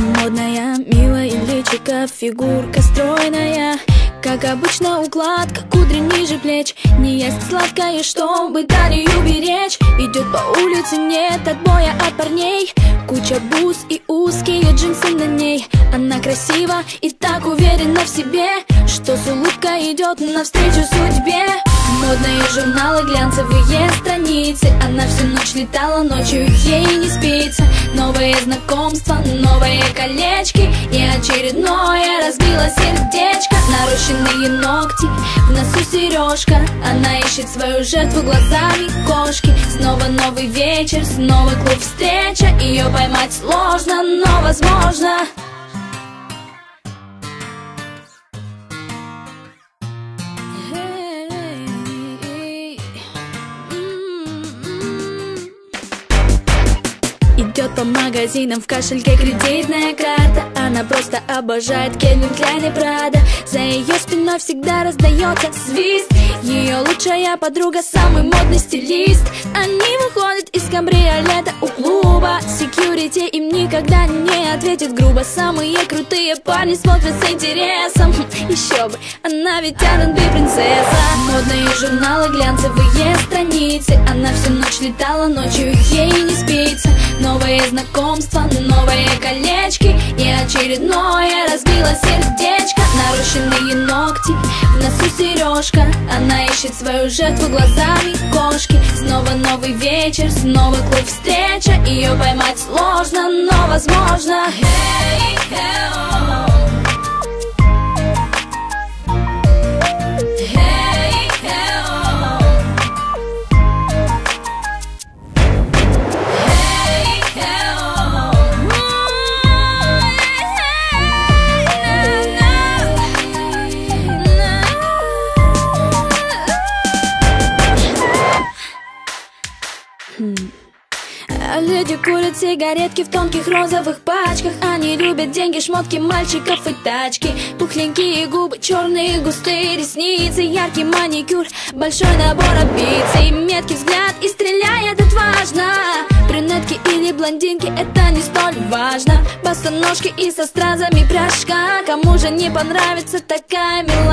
Модная, милая личико, фигурка стройная. Как обычно укладка, кудри ниже плеч. Не ест сладкое, чтобы талию беречь. Идет по улице, нет отбоя от парней. Куча бус и узкие джинсы на ней. Она красива и так уверена в себе, что с улыбкой идет навстречу судьбе. Модные журналы, глянцевые страницы. Она всю ночь летала, ночью ей не спится. Новые знакомства, новые колечки. И очередное разбило сердечко. Нарощенные ногти, в носу сережка. Она ищет свою жертву глазами кошки. Снова новый вечер, снова клуб встреча. Ее поймать сложно, но возможно. Идет по магазинам, в кошельке кредитная карта. Она просто обожает Кельвин Кляйн и Прада. За ее спиной всегда раздается свист. Ее лучшая подруга, самый модный стилист. Они выходят из кабриолета у клуба. Секьюрити им никогда не ответит грубо. Самые крутые парни смотрят с интересом. Еще бы, она ведь R&B принцесса. Модные журналы, глянцевые страницы. Она всю ночь летала, ночью ей не спится. Новые знакомства, новые колечки. И очередное разбило сердечко. Нарощенные ногти, в носу сережка. Она ищет свою жертву глазами кошки. Снова новый вечер, снова клуб встреча. Ее поймать сложно, но возможно. Hey, hey, oh. Люди курят сигаретки в тонких розовых пачках. Они любят деньги, шмотки, мальчиков и тачки. Пухленькие губы, черные густые ресницы, яркий маникюр, большой набор амбиций. Меткий взгляд и стреляет отважно. Брюнетки или блондинки, это не столь важно. Босоножки и со стразами пряжка. Кому же не понравится такая милая?